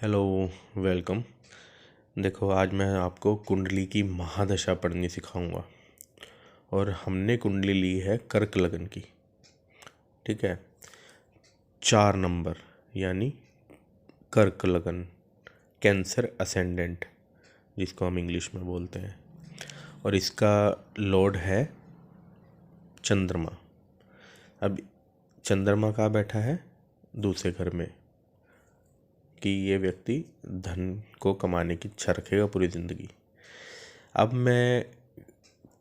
Hello, welcome. देखो, आज मैं आपको कुंडली की महादशा पढ़नी सिखाऊंगा। और हमने कुंडली ली है कर्क लगन की। ठीक है, 4 नंबर यानी कर्क लगन, कैंसर असेंडेंट जिसको हम इंग्लिश में बोलते हैं। और इसका लॉर्ड है चंद्रमा। अब चंद्रमा कहाँ बैठा है? दूसरे घर में। कि ये व्यक्ति धन को कमाने की इच्छा रखेगा पूरी ज़िंदगी। अब मैं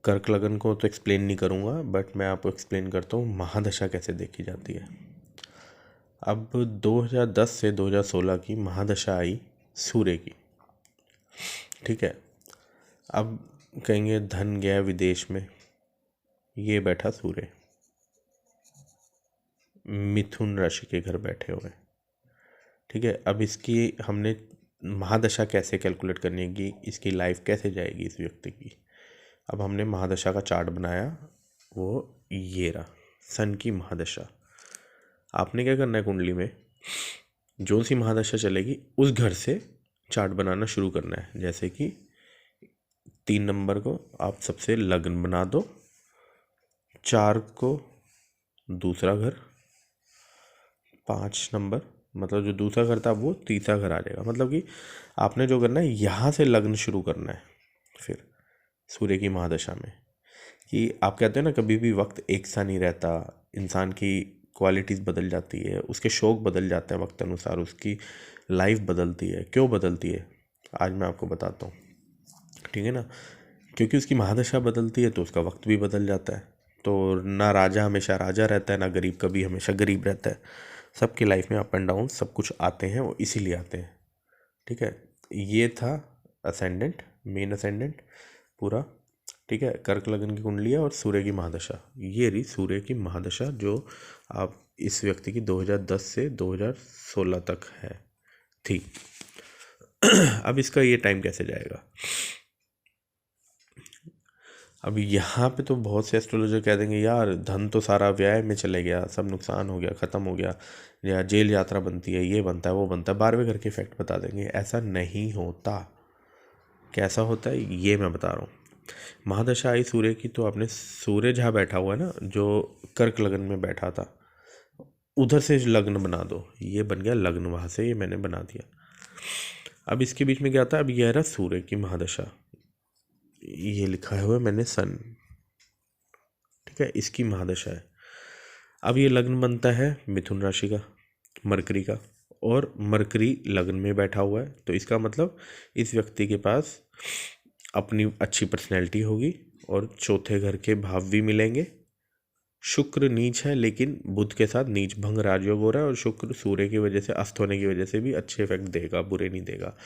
कर्क लगन को तो एक्सप्लेन नहीं करूँगा, बट मैं आपको एक्सप्लेन करता हूँ महादशा कैसे देखी जाती है। अब 2010 से 2016 की महादशा आई सूर्य की। ठीक है, अब कहेंगे धन गया विदेश में। ये बैठा सूर्य मिथुन राशि के घर बैठे हुए। ठीक है, अब इसकी हमने महादशा कैसे कैलकुलेट करनी है कि इसकी लाइफ कैसे जाएगी इस व्यक्ति की। अब हमने महादशा का चार्ट बनाया, वो ये रहा सन की महादशा। आपने क्या करना है, कुंडली में जो सी महादशा चलेगी उस घर से चार्ट बनाना शुरू करना है। जैसे कि 3 नंबर को आप सबसे लग्न बना दो, 4 को दूसरा घर, 5 नंबर मतलब जो दूसरा घर था वो तीसरा घर आ जाएगा। मतलब कि आपने जो करना है यहाँ से लग्न शुरू करना है। फिर सूर्य की महादशा में कि आप कहते हैं ना, कभी भी वक्त एक सा नहीं रहता, इंसान की क्वालिटीज़ बदल जाती है, उसके शौक बदल जाते हैं वक्त अनुसार, उसकी लाइफ बदलती है। क्यों बदलती है आज मैं आपको बताता हूँ। ठीक है ना, क्योंकि उसकी महादशा बदलती है तो उसका वक्त भी बदल जाता है। तो ना राजा हमेशा राजा रहता है, ना गरीब कभी हमेशा गरीब रहता है। सबकी लाइफ में अप एंड डाउन सब कुछ आते हैं, वो इसीलिए आते हैं। ठीक है, ये था असेंडेंट, मेन असेंडेंट पूरा। ठीक है, कर्क लगन की कुंडली है और सूर्य की महादशा। ये रही सूर्य की महादशा जो आप इस व्यक्ति की 2010 से 2016 तक है थी। अब इसका ये टाइम कैसे जाएगा? अब यहाँ पे तो बहुत से एस्ट्रोलॉजर कह देंगे यार धन तो सारा व्यय में चले गया, सब नुकसान हो गया, ख़त्म हो गया, या जेल यात्रा बनती है, ये बनता है वो बनता है, 12वें घर के इफेक्ट बता देंगे। ऐसा नहीं होता। कैसा होता है ये मैं बता रहा हूँ। महादशा आई सूर्य की तो आपने सूर्य जहाँ बैठा हुआ है ना, जो कर्क लगन में बैठा था, उधर से लग्न बना दो। ये बन गया लग्न, वहाँ से ये मैंने बना दिया। अब इसके बीच में क्या था? अब यह रहा सूर्य की महादशा, ये लिखा हुआ है मैंने सन। ठीक है, इसकी महादशा है। अब ये लग्न बनता है मिथुन राशि का, मरकरी का, और मरकरी लग्न में बैठा हुआ है। तो इसका मतलब इस व्यक्ति के पास अपनी अच्छी पर्सनैलिटी होगी और चौथे घर के भाव भी मिलेंगे। शुक्र नीच है, लेकिन बुध के साथ नीच भंग राजयोग हो रहा है, और शुक्र सूर्य की वजह से अस्त होने की वजह से भी अच्छे इफेक्ट देगा, बुरे नहीं देगा।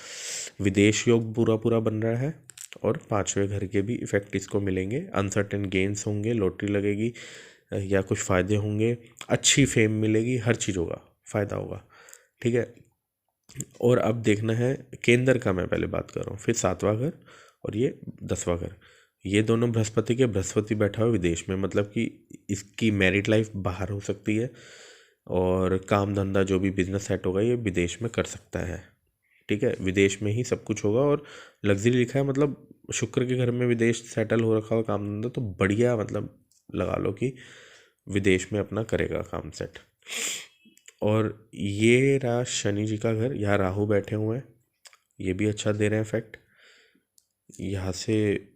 विदेश योग पूरा पूरा बन रहा है, और 5वें घर के भी इफेक्ट इसको मिलेंगे। अनसर्टेन गेंस होंगे, लॉटरी लगेगी या कुछ फ़ायदे होंगे, अच्छी फेम मिलेगी, हर चीज़ होगा, फ़ायदा होगा। ठीक है, और अब देखना है केंद्र का, मैं पहले बात कर रहा हूँ, फिर 7वां घर और ये 10वां घर। ये दोनों बृहस्पति के, बृहस्पति बैठा हुआ विदेश में, मतलब कि इसकी मैरिड लाइफ बाहर हो सकती है, और काम धंधा जो भी बिजनेस सेट होगा ये विदेश में कर सकता है। ठीक है, विदेश में ही सब कुछ होगा, और लग्जरी लिखा है, मतलब शुक्र के घर में विदेश सेटल हो रखा हुआ काम धंधा, तो बढ़िया, मतलब लगा लो कि विदेश में अपना करेगा काम सेट। और ये रहा शनि जी का घर, यहाँ राहु बैठे हुए हैं, ये भी अच्छा दे रहे हैं इफेक्ट। यहाँ से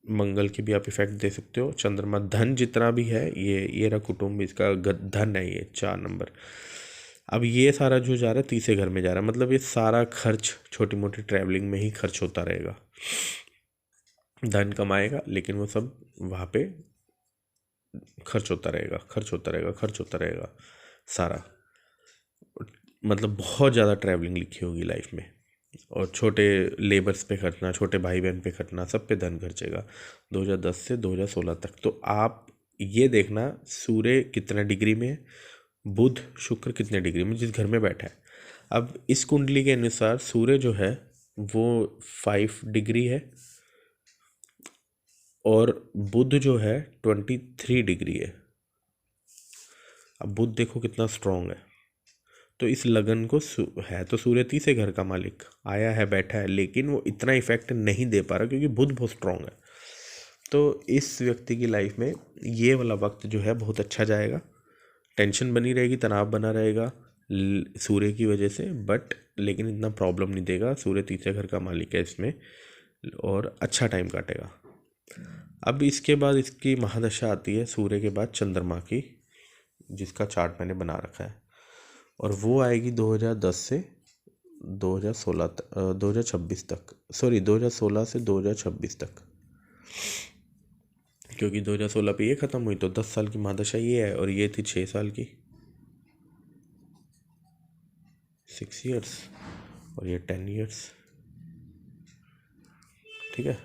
मंगल की भी आप इफेक्ट दे सकते हो। चंद्रमा, धन जितना भी है ये रहा कुटुंब, इसका धन है ये 4 नंबर। अब ये सारा जो जा रहा है तीसरे घर में जा रहा है, मतलब ये सारा खर्च छोटी मोटी ट्रैवलिंग में ही खर्च होता रहेगा। धन कमाएगा लेकिन वो सब वहाँ पे खर्च होता रहेगा, खर्च होता रहेगा, खर्च होता रहेगा सारा। मतलब बहुत ज़्यादा ट्रैवलिंग लिखी होगी लाइफ में, और छोटे लेबर्स पे खर्चना, छोटे भाई बहन पे खर्चना, सब पे धन खर्चेगा 2010 से 2016 तक। तो आप ये देखना सूर्य कितना डिग्री में है, बुध शुक्र कितने डिग्री में, जिस घर में बैठा है। अब इस कुंडली के अनुसार सूर्य जो है वो 5 डिग्री है, और बुध जो है 23 डिग्री है। अब बुध देखो कितना स्ट्रांग है, तो इस लगन को है तो सूर्य तीसरे घर का मालिक, आया है बैठा है, लेकिन वो इतना इफेक्ट नहीं दे पा रहा क्योंकि बुध बहुत स्ट्रांग है। तो इस व्यक्ति की लाइफ में ये वाला वक्त जो है बहुत अच्छा जाएगा, टेंशन बनी रहेगी, तनाव बना रहेगा सूर्य की वजह से, बट लेकिन इतना प्रॉब्लम नहीं देगा। सूर्य तीसरे घर का मालिक है इसमें, और अच्छा टाइम काटेगा। अब इसके बाद इसकी महादशा आती है सूर्य के बाद चंद्रमा की, जिसका चार्ट मैंने बना रखा है, और वो आएगी 2010 से 2016 तक, 2026 तक, सॉरी 2016 से 2026 तक, क्योंकि 2016 पे ये ख़त्म हुई तो 10 साल की महादशा ये है, और ये थी 6 साल की, 6 ईयर्स, और ये 10 ईयर्स। ठीक है,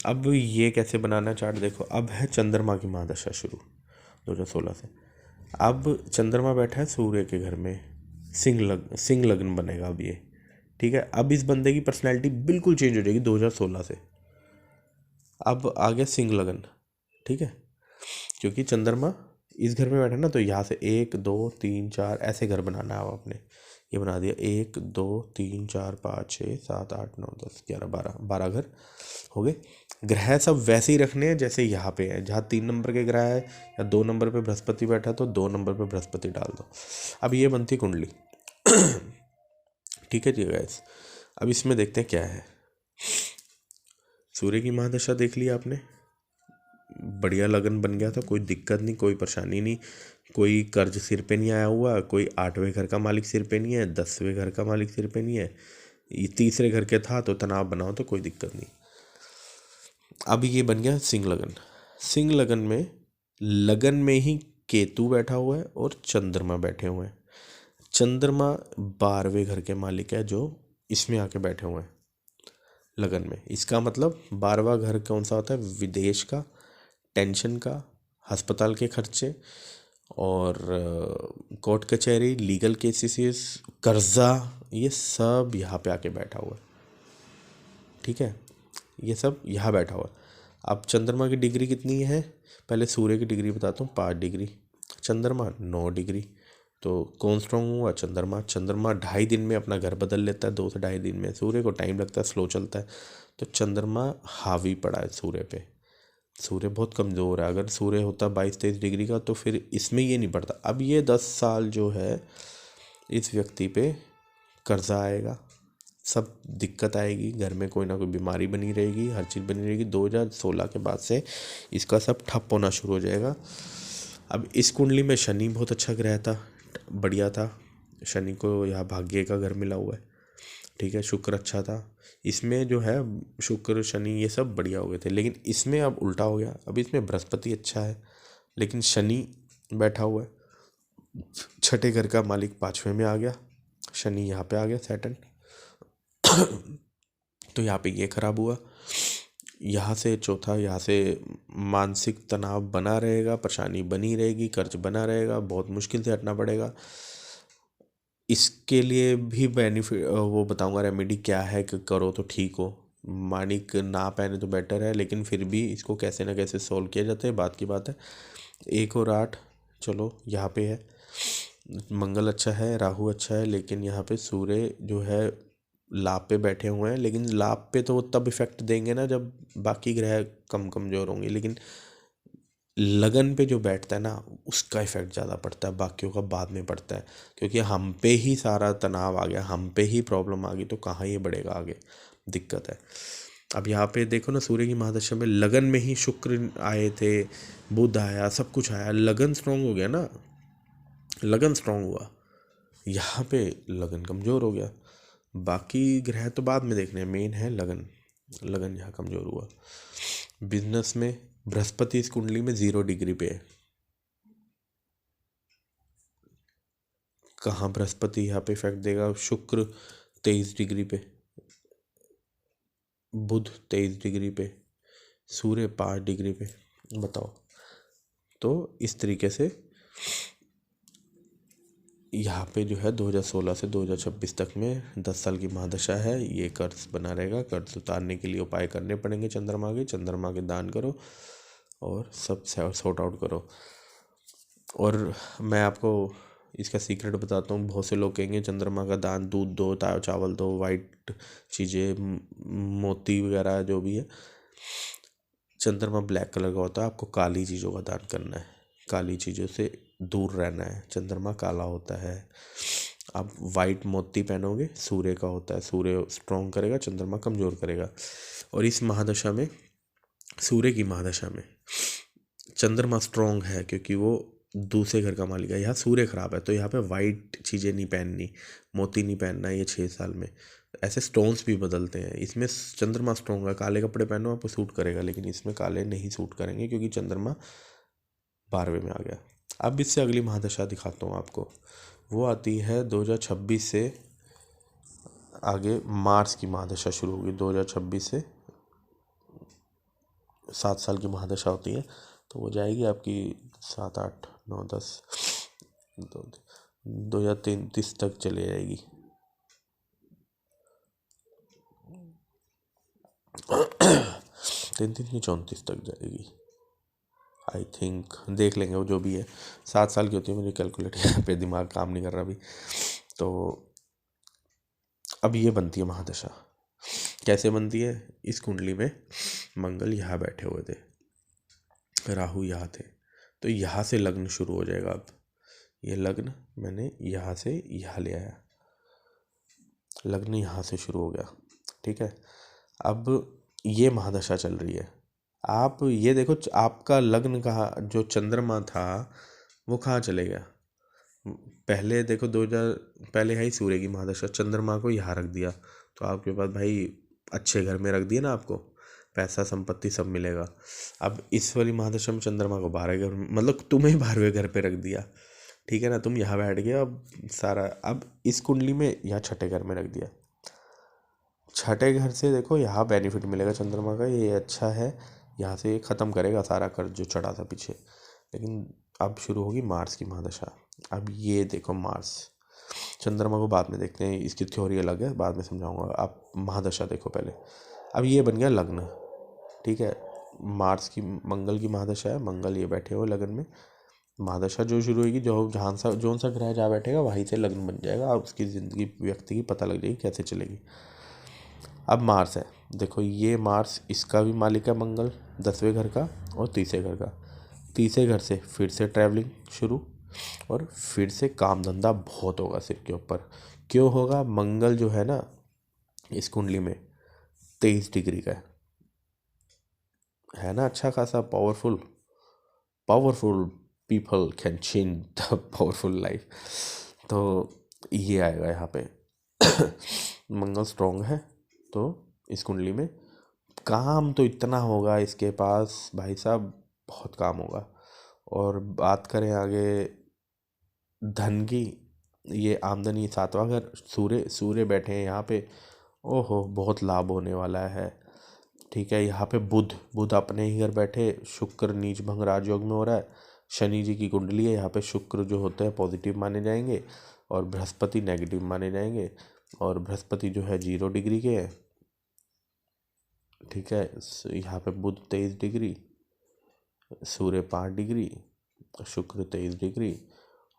अब ये कैसे बनाना चार्ट देखो। अब है चंद्रमा की महादशा शुरू 2016 से। अब चंद्रमा बैठा है सूर्य के घर में, सिंह लग्न बनेगा अब ये। ठीक है, अब इस बंदे की पर्सनैलिटी बिल्कुल चेंज हो जाएगी 2016 से। अब आ गया सिंह लगन। ठीक है, क्योंकि चंद्रमा इस घर में बैठा ना, तो यहाँ से 1 2 3 4 ऐसे घर बनाना है। अब आपने ये बना दिया, 1 2 3 4 5 6 7 8 9 10 11 12 घर हो गए। ग्रह सब वैसे ही रखने हैं जैसे यहाँ पे है। जहाँ 3 नंबर के ग्रह है या 2 नंबर पे बृहस्पति बैठा, तो 2 नंबर पे बृहस्पति डाल दो। अब ये बनती कुंडली। ठीक है जी गाइस, अब इसमें देखते हैं क्या है। सूर्य की महादशा देख लिया आपने, बढ़िया लगन बन गया था, कोई दिक्कत नहीं, कोई परेशानी नहीं, कोई कर्ज सिर पे नहीं आया हुआ, कोई 8वें घर का मालिक सिर पे नहीं है, 10वें घर का मालिक सिर पे नहीं है, ये तीसरे घर के था तो तनाव बनाओ तो कोई दिक्कत नहीं। अब ये बन गया सिंह लगन। सिंह लगन में ही केतु बैठा हुआ है और चंद्रमा बैठे हुए हैं। चंद्रमा 12वें घर के मालिक है, जो इसमें आके बैठे हुए हैं लगन में। इसका मतलब 12वां घर कौन सा होता है? विदेश का, टेंशन का, अस्पताल के खर्चे, और कोर्ट कचहरी, लीगल केसेस, कर्जा, ये सब यहाँ पे आके बैठा हुआ है। ठीक है, ये सब यहाँ बैठा हुआ है। अब चंद्रमा की डिग्री कितनी है? पहले सूर्य की डिग्री बताता हूँ। 5 डिग्री, चंद्रमा 9 डिग्री। तो कौन स्ट्रॉन्ग हुआ? चंद्रमा। चंद्रमा 2.5 दिन में अपना घर बदल लेता है, 2 से 2.5 दिन में। सूर्य को टाइम लगता है, स्लो चलता है। तो चंद्रमा हावी पड़ा है सूर्य पे। सूर्य बहुत कमज़ोर है। अगर सूर्य होता 22-23 डिग्री का तो फिर इसमें ये नहीं पड़ता। अब ये 10 साल जो है इस व्यक्ति पे कर्जा आएगा, सब दिक्कत आएगी, घर में कोई ना कोई बीमारी बनी रहेगी, हर चीज़ बनी रहेगी। 2016 के बाद से इसका सब ठप होना शुरू हो जाएगा। अब इस कुंडली में शनि बहुत अच्छा ग्रह था, बढ़िया था। शनि को यहाँ भाग्य का घर मिला हुआ है। ठीक है, शुक्र अच्छा था। इसमें जो है शुक्र शनि ये सब बढ़िया हो गए थे, लेकिन इसमें अब उल्टा हो गया। अब इसमें बृहस्पति अच्छा है, लेकिन शनि बैठा हुआ है। 6ठे घर का मालिक 5वें में आ गया, शनि यहाँ पे आ गया सैटर्न। तो यहाँ पे ये खराब हुआ। यहाँ से चौथा, यहाँ से मानसिक तनाव बना रहेगा, परेशानी बनी रहेगी, कर्ज बना रहेगा, बहुत मुश्किल से हटना पड़ेगा। इसके लिए भी बेनिफिट वो बताऊंगा, रेमेडी क्या है कि करो तो ठीक हो। माणिक ना पहने तो बेटर है, लेकिन फिर भी इसको कैसे ना कैसे सॉल्व किया जाता है, बात की बात है। 1 और 8 चलो यहाँ पे है। मंगल अच्छा है, राहु अच्छा है, लेकिन यहाँ पे सूर्य जो है लाभ पे बैठे हुए हैं। लेकिन लाभ पे तो वो तब इफेक्ट देंगे ना जब बाकी ग्रह कमज़ोर होंगे, लेकिन लगन पे जो बैठता है ना उसका इफेक्ट ज़्यादा पड़ता है, बाकियों का बाद में पड़ता है। क्योंकि हम पे ही सारा तनाव आ गया, हम पे ही प्रॉब्लम आ गई, तो कहाँ ये बढ़ेगा आगे, दिक्कत है। अब यहाँ पे देखो ना, सूर्य की महादशा में लगन में ही शुक्र आए थे, बुध आया, सब कुछ आया, लगन स्ट्रांग हो गया ना, लगन स्ट्रांग हुआ। यहाँ पे लगन कमज़ोर हो गया। बाकी ग्रह तो बाद में देखने हैं, मेन है लगन। लगन यहाँ कमज़ोर हुआ। बिजनेस में बृहस्पति इस कुंडली में 0 डिग्री पे है। कहाँ बृहस्पति यहाँ पे इफेक्ट देगा? शुक्र 23 डिग्री पे, बुध 23 डिग्री पे, सूर्य 5 डिग्री पे। बताओ। तो इस तरीके से यहाँ पे जो है 2016 से 2026 तक में 10 साल की महादशा है। ये कर्ज बना रहेगा। कर्ज उतारने के लिए उपाय करने पड़ेंगे चंद्रमा के दान करो और सब सॉर्ट आउट करो। और मैं आपको इसका सीक्रेट बताता हूँ। बहुत से लोग कहेंगे चंद्रमा का दान दूध दो, चावल दो, वाइट चीज़ें, मोती वगैरह जो भी है। चंद्रमा ब्लैक कलर का होता है, आपको काली चीज़ों का दान करना है, काली चीज़ों से दूर रहना है। चंद्रमा काला होता है। आप वाइट मोती पहनोगे, सूर्य का होता है, सूर्य स्ट्रॉन्ग करेगा, चंद्रमा कमज़ोर करेगा। और इस महादशा में, सूर्य की महादशा में चंद्रमा स्ट्रॉन्ग है क्योंकि वो दूसरे घर का मालिक है। यहाँ सूर्य खराब है तो यहाँ पे वाइट चीज़ें नहीं पहननी, मोती नहीं पहनना ये 6 साल में। ऐसे स्टोन्स भी बदलते हैं। इसमें चंद्रमा स्ट्रॉन्ग है, काले कपड़े पहनो आपको सूट करेगा, लेकिन इसमें काले नहीं सूट करेंगे क्योंकि चंद्रमा 12वें में आ गया। अब इससे अगली महादशा दिखाता हूँ आपको। वो आती है 2026 से आगे, मार्स की महादशा शुरू होगी 2026 से। 7 साल की महादशा होती है, तो वो जाएगी आपकी 7, 8, 9, 10, 2033 तक चली जाएगी। 33 की 34 तक जाएगी आई थिंक, देख लेंगे वो जो भी है। 7 साल की होती है, मुझे कैलकुलेट यहाँ पे दिमाग काम नहीं कर रहा अभी। तो अब ये बनती है महादशा। कैसे बनती है? इस कुंडली में मंगल यहाँ बैठे हुए थे, राहु यहाँ थे, तो यहाँ से लग्न शुरू हो जाएगा। अब ये लग्न मैंने यहाँ से यहाँ ले आया, लग्न यहाँ से शुरू हो गया, ठीक है। अब ये महादशा चल रही है। आप ये देखो, आपका लग्न कहाँ, जो चंद्रमा था वो कहाँ चले गया? पहले देखो 2000 पहले है ही सूर्य की महादशा, चंद्रमा को यहाँ रख दिया, तो आपके पास भाई अच्छे घर में रख दिया ना, आपको पैसा संपत्ति सब मिलेगा। अब इस वाली महादशा में चंद्रमा को 12वें घर, मतलब तुम्हें 12वें घर पे रख दिया, ठीक है ना, तुम यहाँ बैठ गए। अब सारा, अब इस कुंडली में यहाँ छठे घर में रख दिया। छठे घर से देखो यहाँ बेनिफिट मिलेगा चंद्रमा का, ये अच्छा है। यहाँ से ये ख़त्म करेगा सारा कर्ज जो चढ़ा था पीछे। लेकिन अब शुरू होगी मार्स की महादशा। अब ये देखो मार्स, चंद्रमा को बाद में देखते हैं, इसकी थ्योरी अलग है, बाद में समझाऊंगा। आप महादशा देखो पहले। अब ये बन गया लग्न, ठीक है। मार्स की, मंगल की महादशा है, मंगल ये बैठे हुए लगन में। महादशा जो शुरू होगी, जो जहाँ सा जोन सा ग्रह जहाँ बैठेगा वहीं से लग्न बन जाएगा, और उसकी ज़िंदगी व्यक्ति की पता लग जाएगी कैसे चलेगी। अब मार्स है, देखो ये मार्स, इसका भी मालिक है मंगल, 10वें घर का और तीसरे घर का। तीसरे घर से फिर से ट्रैवलिंग शुरू, और फिर से काम धंधा बहुत होगा सिर के ऊपर। क्यों होगा? मंगल जो है ना इस कुंडली में 23 डिग्री का है ना, अच्छा खासा powerful. Powerful people can change the powerful life. तो ये आएगा यहाँ पे। मंगल स्ट्रॉन्ग है तो इस कुंडली में काम तो इतना होगा इसके पास, भाई साहब बहुत काम होगा। और बात करें आगे धन की, ये आमदनी, 7वां घर, सूर्य बैठे हैं यहाँ पे, ओहो बहुत लाभ होने वाला है, ठीक है। यहाँ पे बुध अपने ही घर बैठे, शुक्र नीच भंग राजयोग में हो रहा है, शनि जी की कुंडली है, यहाँ पे शुक्र जो होते हैं पॉजिटिव माने जाएंगे और बृहस्पति नेगेटिव माने जाएंगे। और बृहस्पति जो है 0 डिग्री के है, ठीक है। यहाँ पे बुध 23 डिग्री, सूर्य 5 डिग्री, शुक्र 23 डिग्री।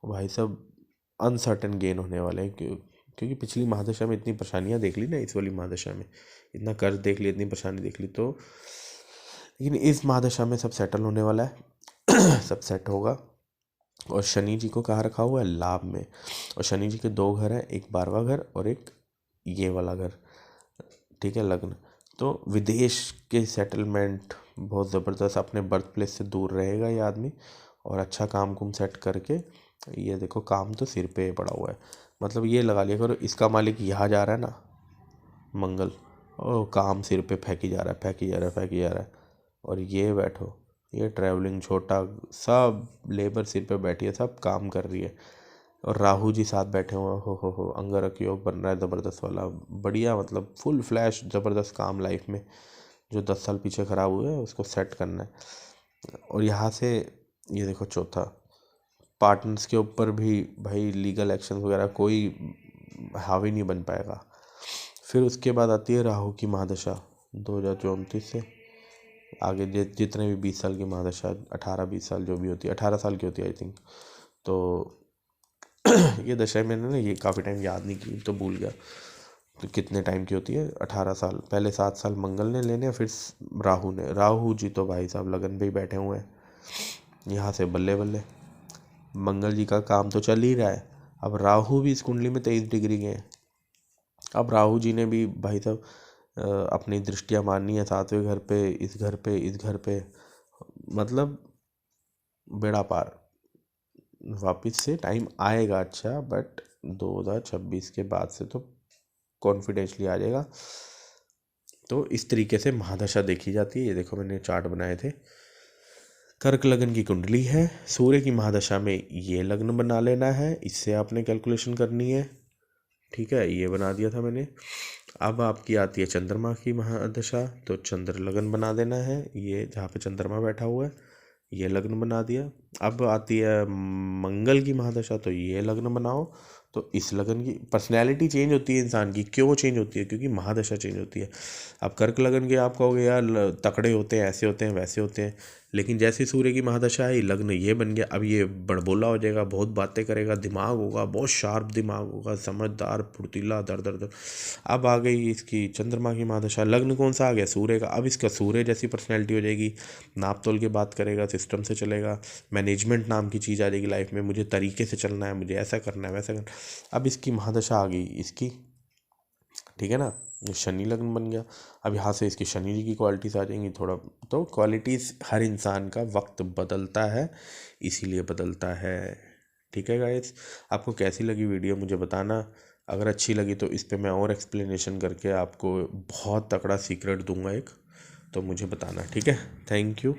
भाई सब अनसर्टन गेन होने वाले हैं, क्योंकि पिछली महादशा में इतनी परेशानियां देख ली ना, इस वाली महादशा में इतना कर्ज देख लिया, इतनी परेशानी देख ली, तो लेकिन इस महादशा में सब सेटल होने वाला है। सब सेट होगा। और शनि जी को कहाँ रखा हुआ है? लाभ में। और शनि जी के 2 घर हैं, एक 12वां घर और एक ये वाला घर, ठीक है, लग्न। तो विदेश के सेटलमेंट बहुत ज़बरदस्त, अपने बर्थ प्लेस से दूर रहेगा ये आदमी, और अच्छा काम कुम सेट करके, ये देखो काम तो सिर पे पड़ा हुआ है। मतलब ये लगा लिया करो, इसका मालिक यहाँ जा रहा है ना मंगल, और काम सिर पे फेंकी जा रहा है, फेंकी जा रहा है, फेंकी जा रहा है। और ये बैठो, ये ट्रैवलिंग छोटा, सब लेबर सिर पे बैठी है, सब काम कर रही है। और राहु जी साथ बैठे हुए हैं, हो अंगारक योग बन रहा है ज़बरदस्त वाला, बढ़िया, मतलब फुल फ्लैश ज़बरदस्त काम लाइफ में, जो 10 साल पीछे ख़राब हुए हैं उसको सेट करना है। और यहाँ से ये देखो चौथा, पार्टनर्स के ऊपर भी भाई लीगल एक्शन वगैरह कोई हावी नहीं बन पाएगा। फिर उसके बाद आती है राहु की महादशा 2034 से आगे, जितने भी 20 साल की महादशा, 18-20 साल जो भी होती है, 18 साल की होती है आई थिंक। तो ये दशा मैंने ना ये काफ़ी टाइम याद नहीं की, तो भूल गया। तो कितने टाइम की होती है? 18 साल। पहले 7 साल मंगल ने लेने, फिर राहु ने। राहु जी तो भाई साहब लगन पे ही बैठे हुए हैं। यहाँ से बल्ले बल्ले, मंगल जी का काम तो चल ही रहा है, अब राहु भी इस कुंडली में 23 डिग्री के हैं। अब राहु जी ने भी भाई साहब अपनी दृष्टियाँ मारनी है 7वें घर पे, इस घर पे, इस घर पे, मतलब बेड़ा पार। वापस से टाइम आएगा अच्छा, बट 2026 के बाद से तो कॉन्फिडेंशली आ जाएगा। तो इस तरीके से महादशा देखी जाती है। ये देखो मैंने चार्ट बनाए थे। कर्क लगन की कुंडली है, सूर्य की महादशा में ये लग्न बना लेना है, इससे आपने कैलकुलेशन करनी है। ठीक है, ये बना दिया था मैंने। अब आपकी आती है चंद्रमा की महादशा, तो चंद्र लगन बना देना है, ये जहाँ पे चंद्रमा बैठा हुआ है ये लग्न बना दिया। अब आती है मंगल की महादशा, तो ये लग्न बनाओ। तो इस लगन की पर्सनैलिटी चेंज होती है इंसान की। क्यों चेंज होती है? क्योंकि महादशा चेंज होती है। अब कर्क लगन के आप कहोगे यार तकड़े होते हैं, ऐसे होते हैं, वैसे होते हैं, लेकिन जैसे सूर्य की महादशा आई, लग्न ये बन गया, अब ये बड़बोला हो जाएगा, बहुत बातें करेगा, दिमाग होगा, बहुत शार्प दिमाग होगा, समझदार, फुर्तीला, दर दर दर। अब आ गई इसकी चंद्रमा की महादशा, लग्न कौन सा आ गया? सूर्य का। अब इसका सूर्य जैसी पर्सनैलिटी हो जाएगी, नाप तोल के बात करेगा, सिस्टम से चलेगा, मैनेजमेंट नाम की चीज़ आ जाएगी लाइफ में, मुझे तरीके से चलना है, मुझे ऐसा करना है, वैसा करना। अब इसकी महादशा आ गई इसकी, ठीक है ना, ये शनि लग्न बन गया। अब यहाँ से इसकी शनि जी की क्वालिटीज़ आ जाएंगी थोड़ा। तो क्वालिटीज़ हर इंसान का वक्त बदलता है, इसीलिए बदलता है। ठीक है गाइस, आपको कैसी लगी वीडियो मुझे बताना। अगर अच्छी लगी तो इस पे मैं और एक्सप्लेनेशन करके आपको बहुत तगड़ा सीक्रेट दूंगा एक, तो मुझे बताना। ठीक है, थैंक यू।